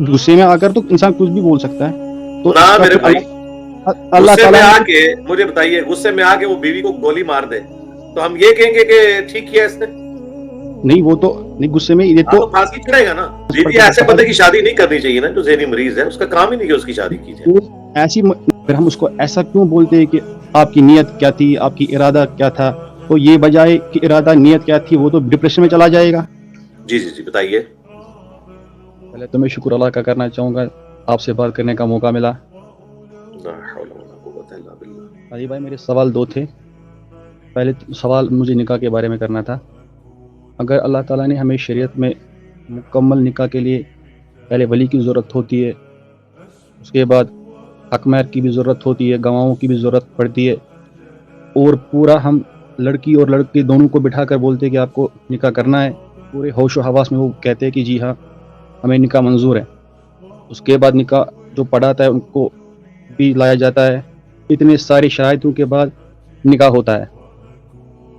غصے میں آ کر تو انسان کچھ بھی بول سکتا ہے. تو نہ اس کا میرے پھر بھائی، اللہ غصے میں تعالیٰ آ نے کے مجھے بتائیے، غصے میں آ کے وہ بیوی کو گولی مار دے تو ہم یہ کہیں گے کہ ٹھیک کیا اس نے؟ نہیں، وہ تو نہیں، غصے میں یہ ہاں تو تو پھانسی چڑھے گا نا. جی جی، پڑھتے تھے ایسے سوال بندے کی شادی نہیں کرنی چاہیے نا جو ذہنی مریض ہے، اس کا کام ہی نہیں کہ اس کی شادی کی جائے. ایسی پھر ہم اس کو ایسا کیوں بولتے ہیں کہ آپ کی نیت کیا تھی، آپ کی ارادہ کیا تھا؟ تو یہ بجائے کہ ارادہ نیت کیا تھی، وہ تو ڈپریشن میں چلا جائے گا. جی جی جی، بتائیے. پہلے تو میں شکر اللہ کا کرنا چاہوں گا، آپ سے بات کرنے کا موقع ملا. لا حول ولا قوت الا باللہ. علی بھائی، میرے سوال دو تھے. پہلے سوال مجھے نکاح کے بارے میں کرنا تھا. اگر اللہ تعالیٰ نے ہمیں شریعت میں مکمل نکاح کے لیے پہلے ولی کی ضرورت ہوتی ہے، اس کے بعد حق مہر کی بھی ضرورت ہوتی ہے، گواہوں کی بھی ضرورت پڑتی ہے، اور پورا ہم لڑکی اور لڑکے دونوں کو بٹھا کر بولتے ہیں کہ آپ کو نکاح کرنا ہے، پورے ہوش و حواس میں وہ کہتے ہیں کہ جی ہاں ہمیں نکاح منظور ہے. اس کے بعد نکاح جو پڑھاتا ہے ان کو بھی لایا جاتا ہے. اتنے ساری شرائطوں کے بعد نکاح ہوتا ہے،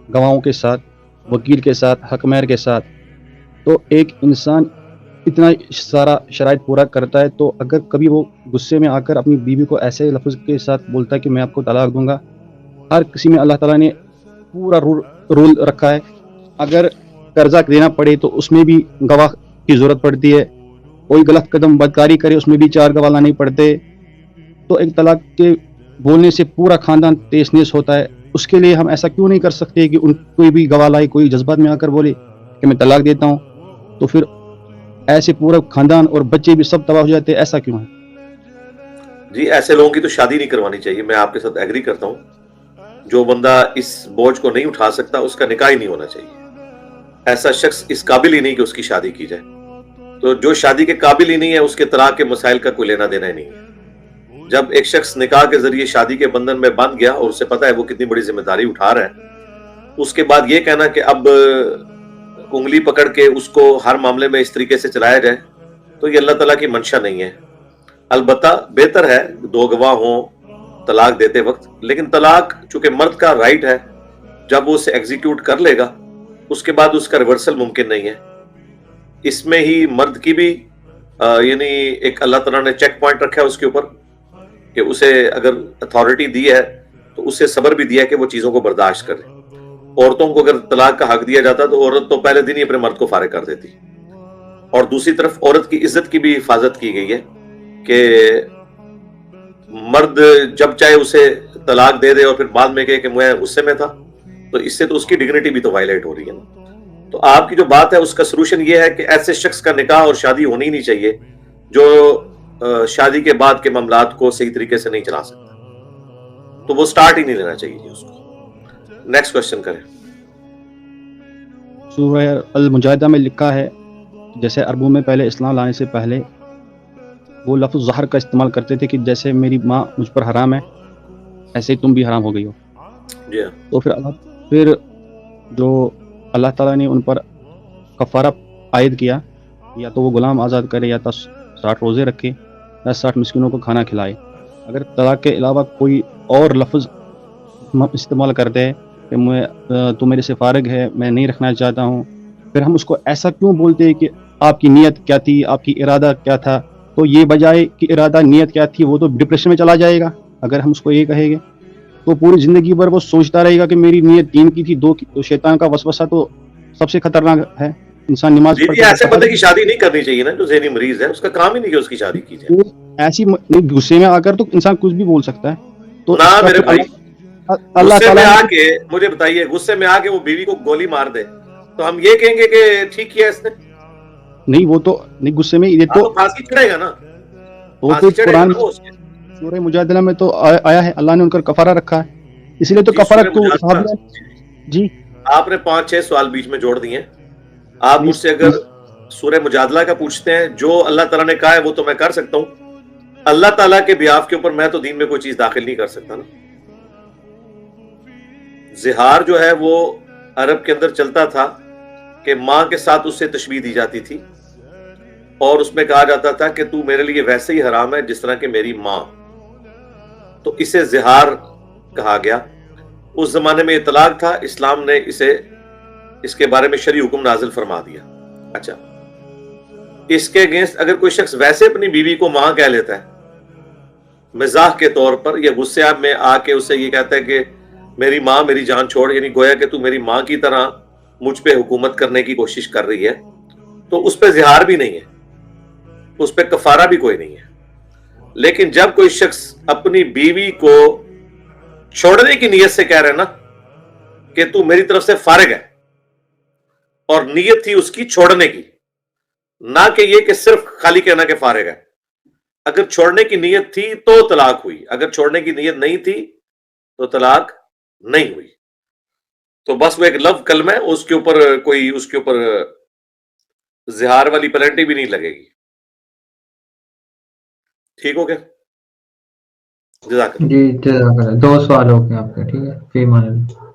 گواہوں کے ساتھ، وکیل کے ساتھ، حق مہر کے ساتھ. تو ایک انسان اتنا سارا شرائط پورا کرتا ہے، تو اگر کبھی وہ غصے میں آ کر اپنی بیوی کو ایسے لفظ کے ساتھ بولتا ہے کہ میں آپ کو طلاق دوں گا، ہر کسی میں اللہ تعالیٰ نے پورا رول رکھا ہے. اگر قرضہ دینا پڑے تو اس میں بھی گواہ کی ضرورت پڑتی ہے. کوئی غلط قدم بدکاری کرے اس میں بھی 4 گواہ لانے پڑتے. تو ایک طلاق کے بولنے سے پورا خاندان تیس نیس ہوتا ہے. اس کے لیے ہم ایسا کیوں نہیں کر سکتے کہ ان کوئی بھی گواہ لائے، کوئی جذبات میں آ کر بولے کہ میں طلاق دیتا ہوں، تو پھر ایسے پورا خاندان اور بچے بھی سب تباہ ہو جاتے ہیں؟ ایسا کیوں ہے؟ جی، ایسے لوگوں کی تو شادی نہیں کروانی چاہیے. میں آپ کے ساتھ ایگری کرتا ہوں. جو بندہ اس بوجھ کو نہیں اٹھا سکتا اس کا نکاح ہی نہیں ہونا چاہیے. ایسا شخص اس قابل ہی نہیں کہ اس کی شادی کی جائے. تو جو شادی کے قابل ہی نہیں ہے اس کے طلاق کے مسائل کا کوئی لینا دینا ہی نہیں ہے. جب ایک شخص نکاح کے ذریعے شادی کے بندھن میں باندھ گیا اور اسے پتا ہے وہ کتنی بڑی ذمہ داری اٹھا رہا ہے، اس کے بعد یہ کہنا کہ اب انگلی پکڑ کے اس کو ہر معاملے میں اس طریقے سے چلایا جائے، تو یہ اللہ تعالیٰ کی منشا نہیں ہے. البتہ بہتر ہے 2 گواہ ہوں طلاق دیتے وقت، لیکن طلاق چونکہ مرد کا رائٹ ہے، جب وہ اسے ایگزیکیوٹ کر لے گا اس کے بعد اس کا ریورسل ممکن نہیں ہے. اس میں ہی مرد کی بھی یعنی ایک اللہ تعالیٰ نے چیک پوائنٹ رکھا ہے اس کے اوپر کہ اسے اگر اتھارٹی دی ہے تو اسے صبر بھی دیا کہ وہ چیزوں کو برداشت کرے. عورتوں کو اگر طلاق کا حق دیا جاتا تو عورت تو پہلے دن ہی اپنے مرد کو فارغ کر دیتی. اور دوسری طرف عورت کی عزت کی بھی حفاظت کی گئی ہے کہ مرد جب چاہے اسے طلاق دے دے اور پھر بعد میں کہے کہ میں غصے میں تھا، تو اس سے تو اس کی ڈگنیٹی بھی تو وائلیٹ ہو رہی ہے نا. تو آپ کی جو بات ہے اس کا سلوشن یہ ہے کہ ایسے شخص کا نکاح اور شادی ہونی نہیں چاہیے جو شادی کے بعد کے معاملات کو صحیح طریقے سے نہیں چلا سکتا. تو وہ سٹارٹ ہی نہیں لینا چاہیے جی اس کو. نیکسٹ کوشچن کریں. سورہ المجادلہ میں لکھا ہے، جیسے عربوں میں پہلے اسلام لانے سے پہلے وہ لفظ ظہر کا استعمال کرتے تھے کہ جیسے میری ماں مجھ پر حرام ہے ایسے ہی تم بھی حرام ہو گئی ہو. جی تو پھر جو اللہ تعالیٰ نے ان پر کفارہ عائد کیا، یا تو وہ غلام آزاد کرے، یا تو 60 روزے رکھے، یا 60 مسکینوں کو کھانا کھلائے. اگر طلاق کے علاوہ کوئی اور لفظ استعمال کرتے ہیں کہ تو میرے سے فارغ ہے، میں نہیں رکھنا چاہتا ہوں، پھر ہم اس کو ایسا کیوں بولتے ہیں کہ آپ کی نیت کیا تھی، آپ کی ارادہ کیا تھا؟ تو یہ بجائے کہ ارادہ نیت کیا تھی، وہ تو ڈپریشن میں چلا جائے گا. اگر ہم اس کو یہ کہیں گے تو پوری زندگی بھر وہ سوچتا رہے گا کہ میری نیت 3 کی تھی 2 کی. تو شیطان کا وسوسہ تو سب سے خطرناک ہے. انسان نماز جی جی، پڑھتے ایسے پڑھتا بندے کی شادی نہیں کرنی چاہیے نا جو ذہنی مریض ہے، اس کا کام ہی نہیں کہ اس کی شادی کی جائے. ایسی غصے میں آ کر تو انسان کچھ بھی بول سکتا ہے. تو نہ اس کا میرے پھر بھائی، اللہ غصے میں تعالیٰ آ نے کے مجھے بتائیے، غصے میں آ کے وہ بیوی کو گولی مار دے تو ہم یہ کہیں گے کہ ٹھیک کیا اس نے؟ نہیں، وہ تو نہیں، غصے میں یہ تو پھانسی چڑھے گا نا. وہ تو پھانسی چڑھے گا قرآن نا وہ اس کے. سورہ مجادلہ میں تو آیا ہے، اللہ نے ان کا کفارہ رکھا ہے، اس لیے تو جی کفارہ سورہ تو مجادلہ. جی آپ نے 5-6 سوال بیچ میں جوڑ دیے. آپ مجھ سے اگر سورہ مجادلہ کا پوچھتے ہیں، جو اللہ تعالیٰ نے کہا ہے وہ تو میں کر سکتا ہوں. اللہ تعالیٰ کے بیاف کے اوپر میں تو دین میں کوئی چیز داخل نہیں کر سکتا نا. زہار جو ہے وہ عرب کے اندر چلتا تھا کہ ماں کے ساتھ اس سے تشبیہ دی جاتی تھی اور اس میں کہا جاتا تھا کہ تو میرے لیے ویسے ہی حرام ہے جس طرح کہ میری ماں. تو اسے زہار کہا گیا. اس زمانے میں یہ طلاق تھا، اسلام نے اس کے بارے میں شرعی حکم نازل فرما دیا. اچھا، اس کے اگینسٹ اگر کوئی شخص ویسے اپنی بیوی کو ماں کہہ لیتا ہے مزاح کے طور پر یا غصے میں آ کے اسے یہ کہتا ہے کہ میری ماں میری جان چھوڑ، یعنی گویا کہ تو میری ماں کی طرح مجھ پہ حکومت کرنے کی کوشش کر رہی ہے، تو اس پہ زہار بھی نہیں ہے، اس پہ کفارہ بھی کوئی نہیں ہے۔ لیکن جب کوئی شخص اپنی بیوی کو چھوڑنے کی نیت سے کہہ رہے نا کہ تو میری طرف سے فارغ ہے، اور نیت تھی اس کی چھوڑنے کی، نہ کہ یہ کہ صرف خالی کہنا کہ فارغ ہے۔ اگر چھوڑنے کی نیت تھی تو طلاق ہوئی، اگر چھوڑنے کی نیت نہیں تھی تو طلاق نہیں ہوئی۔ تو بس وہ ایک لفظ کلمہ ہے، اس کے اوپر زہار والی پلنٹی بھی نہیں لگے گی۔ ٹھیک ہو گیا؟ جزاک اللہ۔ جی جزاک اللہ، 2 سوال ہو گئے آپ کے، ٹھیک ہے، فی امان اللہ۔